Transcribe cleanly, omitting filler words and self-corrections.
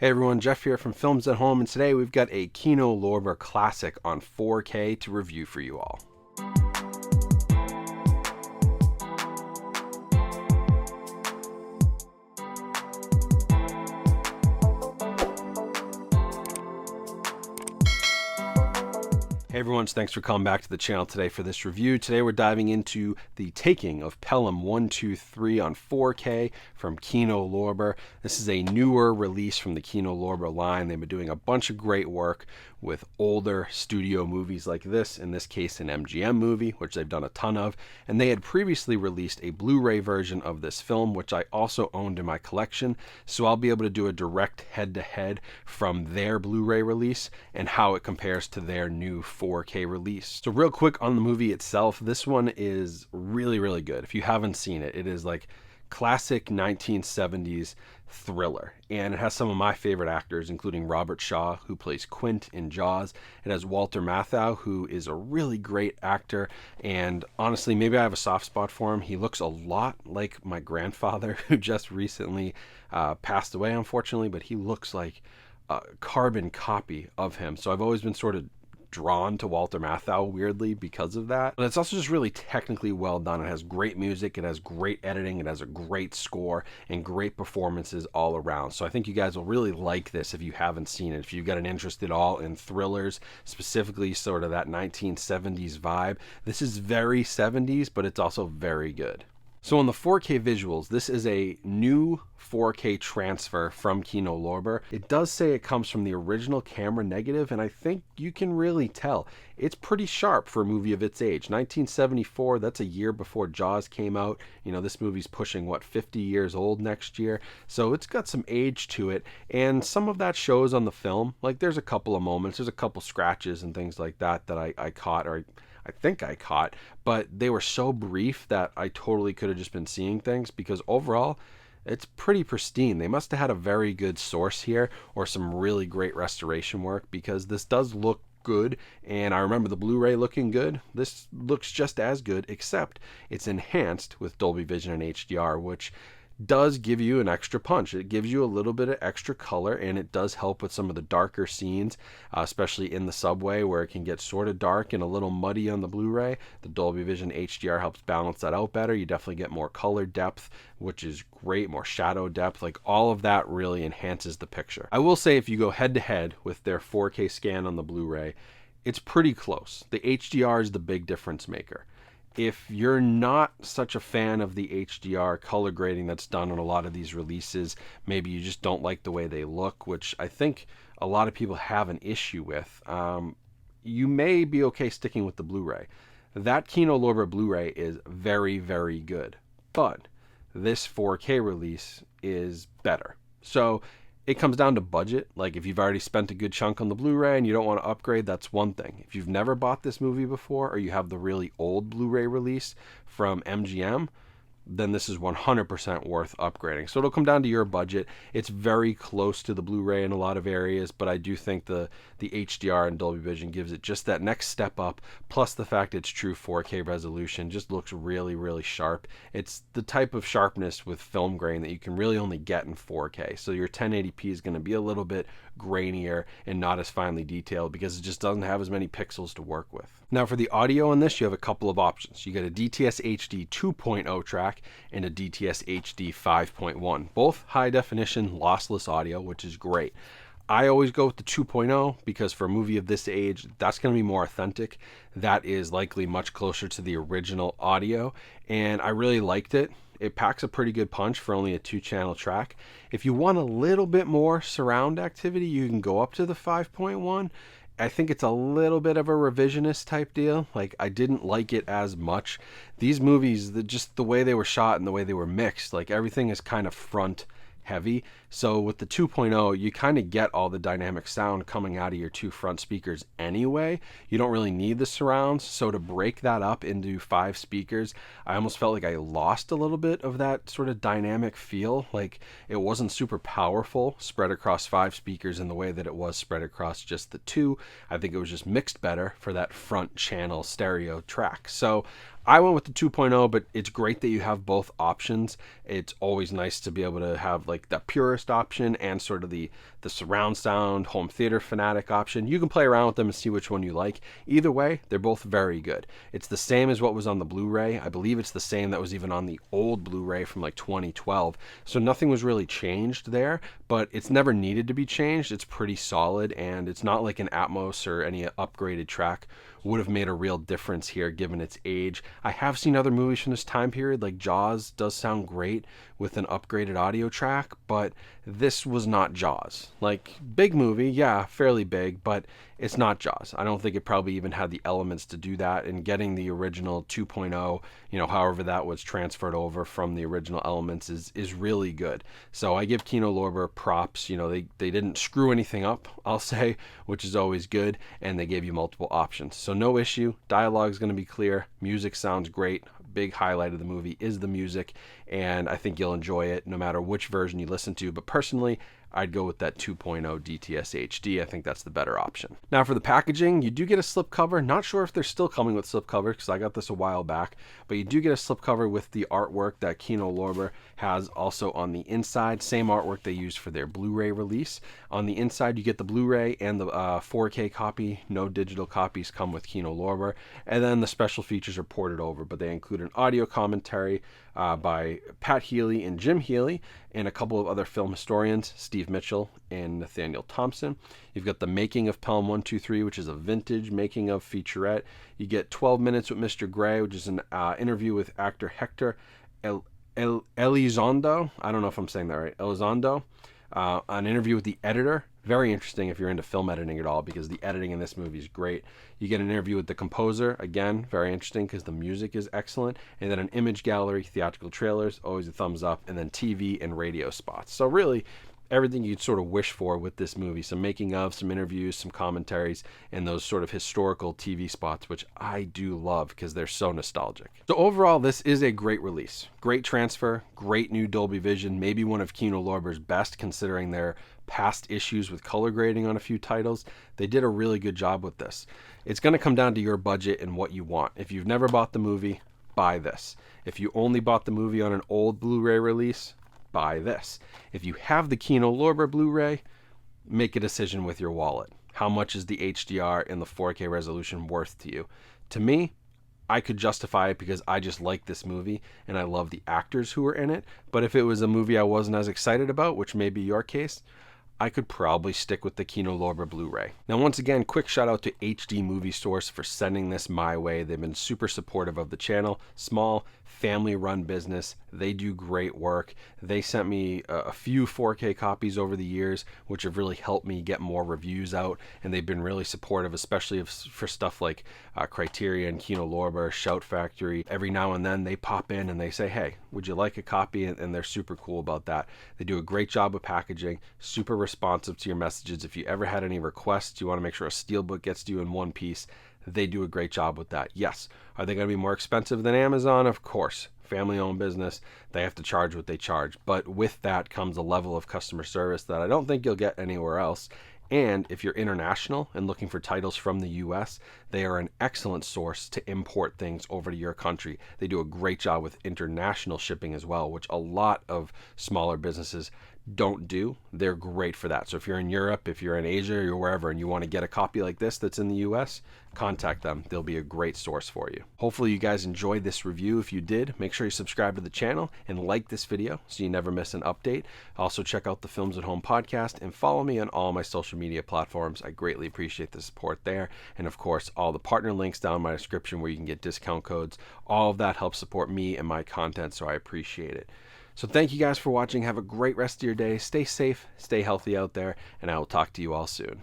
Hey everyone, Jeff here from Films at Home, and today we've got a Kino Lorber classic on 4K to review for you all. Hey everyone, thanks for coming back to the channel today for this review. Today we're diving into the Taking of Pelham 1, 2, 3 on 4K from Kino Lorber. This is a newer release from the Kino Lorber line. They've been doing a bunch of great work with older studio movies like this, in this case an MGM movie, which they've done a ton of, and they had previously released a Blu-ray version of this film, which I also owned in my collection, so I'll be able to do a direct head-to-head from their Blu-ray release and how it compares to their new 4K release. So real quick on the movie itself, this one is really good. If you haven't seen it, it is like classic 1970s thriller, and it has some of my favorite actors, including Robert Shaw, who plays Quint in Jaws. It has Walter Matthau, who is a really great actor, and honestly, maybe I have a soft spot for him. He looks a lot like my grandfather, who just recently passed away, unfortunately, but he looks like a carbon copy of him. So I've always been sort of drawn to Walter Matthau weirdly because of that. But it's also just really technically well done. It has great music, it has great editing, it has a great score, and great performances all around. So I think you guys will really like this if you haven't seen it. If you've got an interest at all in thrillers, specifically sort of that 1970s vibe, this is very 70s, but it's also very good. So on the 4K visuals, this is a new 4K transfer from Kino Lorber. It does say it comes from the original camera negative, and I think you can really tell. It's pretty sharp for a movie of its age. 1974, that's a year before Jaws came out. You know, this movie's pushing, what, 50 years old next year? So it's got some age to it, and some of that shows on the film. Like, there's a couple of moments, there's a couple scratches and things like that that I caught, or I think I caught, but they were so brief that I totally could have just been seeing things, because overall, it's pretty pristine. They must have had a very good source here, or some really great restoration work, because this does look good, and I remember the Blu-ray looking good. This looks just as good, except it's enhanced with Dolby Vision and HDR, which does give you an extra punch. It gives you a little bit of extra color, and it does help with some of the darker scenes, especially in the subway where it can get sort of dark and a little muddy on the Blu-ray. The Dolby Vision HDR helps balance that out better. You definitely get more color depth, which is great, more shadow depth. Like, all of that really enhances the picture. I will say, if you go head to head with their 4K scan on the Blu-ray, it's pretty close. The HDR is the big difference maker. If you're not such a fan of the HDR color grading that's done on a lot of these releases, maybe you just don't like the way they look, which I think a lot of people have an issue with, you may be okay sticking with the Blu-ray. That Kino Lorber Blu-ray is very good, but this 4K release is better. So it comes down to budget. Like, if you've already spent a good chunk on the Blu-ray and you don't want to upgrade, that's one thing. If you've never bought this movie before, or you have the really old Blu-ray release from MGM, then this is 100% worth upgrading. So it'll come down to your budget. It's very close to the Blu-ray in a lot of areas, but I do think the HDR and Dolby Vision gives it just that next step up, plus the fact it's true 4K resolution just looks really sharp. It's the type of sharpness with film grain that you can really only get in 4K. So your 1080p is going to be a little bit grainier and not as finely detailed, because it just doesn't have as many pixels to work with. Now for the audio on this, you have a couple of options. You get a DTS HD 2.0 track and a DTS HD 5.1, both high definition lossless audio, which is great. I always go with the 2.0 because for a movie of this age, that's going to be more authentic. That is likely much closer to the original audio, and I really liked it. It packs a pretty good punch for only a 2-channel track. If you want a little bit more surround activity, you can go up to the 5.1. I think it's a little bit of a revisionist type deal. Like, I didn't like it as much. These movies, just the way they were shot and the way they were mixed, like, everything is kind of front heavy. So with the 2.0, you kind of get all the dynamic sound coming out of your two front speakers anyway. You don't really need the surrounds. So to break that up into 5 speakers, I almost felt like I lost a little bit of that sort of dynamic feel. Like, it wasn't super powerful spread across 5 speakers in the way that it was spread across just the 2. I think it was just mixed better for that front channel stereo track. So I went with the 2.0, but it's great that you have both options. It's always nice to be able to have like the purest option and sort of the the surround sound, home theater fanatic option. You can play around with them and see which one you like. Either way, they're both very good. It's the same as what was on the Blu-ray. I believe it's the same that was even on the old Blu-ray from like 2012. So nothing was really changed there, but it's never needed to be changed. It's pretty solid, and it's not like an Atmos or any upgraded track would have made a real difference here given its age. I have seen other movies from this time period, like Jaws does sound great with an upgraded audio track, but this was not Jaws. Like, big movie, yeah, fairly big, but it's not Jaws. I don't think it probably even had the elements to do that, and getting the original 2.0, however that was transferred over from the original elements is really good. So I give Kino Lorber props. They didn't screw anything up, I'll say, which is always good, and they gave you multiple options. So no issue. Dialogue is going to be clear. Music sounds great. Big highlight of the movie is the music, and I think you'll enjoy it no matter which version you listen to. But personally, I'd go with that 2.0 DTS HD. I think that's the better option. Now for the packaging, you do get a slipcover. Not sure if they're still coming with slipcovers because I got this a while back, but you do get a slipcover with the artwork that Kino Lorber has also on the inside. Same artwork they used for their Blu-ray release. On the inside, you get the Blu-ray and the 4K copy. No digital copies come with Kino Lorber. And then the special features are ported over, but they include an audio commentary by Pat Healy and Jim Healy, and a couple of other film historians, Steve Mitchell and Nathaniel Thompson. You've got the Making of Pelham 123, which is a vintage making of featurette. You get 12 Minutes with Mr. Gray, which is an interview with actor Hector Elizondo. I don't know if I'm saying that right. Elizondo. An interview with the editor. Very interesting if you're into film editing at all, because the editing in this movie is great. You get an interview with the composer. Again, very interesting because the music is excellent. And then an image gallery, theatrical trailers, always a thumbs up, and then TV and radio spots. So really, everything you'd sort of wish for with this movie. Some making of, some interviews, some commentaries, and those sort of historical TV spots, which I do love because they're so nostalgic. So overall, this is a great release. Great transfer, great new Dolby Vision, maybe one of Kino Lorber's best considering their past issues with color grading on a few titles. They did a really good job with this. It's going to come down to your budget and what you want. If you've never bought the movie, buy this. If you only bought the movie on an old Blu-ray release, buy this. If you have the Kino Lorber Blu-ray, make a decision with your wallet. How much is the HDR and the 4K resolution worth to you? To me, I could justify it because I just like this movie and I love the actors who are in it. But if it was a movie I wasn't as excited about, which may be your case, I could probably stick with the Kino Lorber Blu-ray. Now, once again, quick shout out to HD Movie Source for sending this my way. They've been super supportive of the channel. Small, family-run business. They do great work. They sent me a few 4K copies over the years, which have really helped me get more reviews out, and they've been really supportive, especially for stuff like Criterion, Kino Lorber, Shout Factory. Every now and then they pop in and they say, hey, would you like a copy? And they're super cool about that. They do a great job with packaging, super responsive to your messages. If you ever had any requests, you want to make sure a steelbook gets to you in one piece, they do a great job with that. Yes. Are they going to be more expensive than Amazon? Of course. Family-owned business, they have to charge what they charge. But with that comes a level of customer service that I don't think you'll get anywhere else. And if you're international and looking for titles from the US, they are an excellent source to import things over to your country. They do a great job with international shipping as well, which a lot of smaller businesses don't do. They're great for that. So if you're in Europe, if you're in Asia, or you're wherever, and you want to get a copy like this that's in the US, contact them. They'll be a great source for you. Hopefully you guys enjoyed this review. If you did, make sure you subscribe to the channel and like this video so you never miss an update. Also check out the Films at Home podcast and follow me on all my social media platforms. I greatly appreciate the support there. And of course, all the partner links down in my description where you can get discount codes. All of that helps support me and my content, so I appreciate it. So thank you guys for watching. Have a great rest of your day. Stay safe, stay healthy out there, and I will talk to you all soon.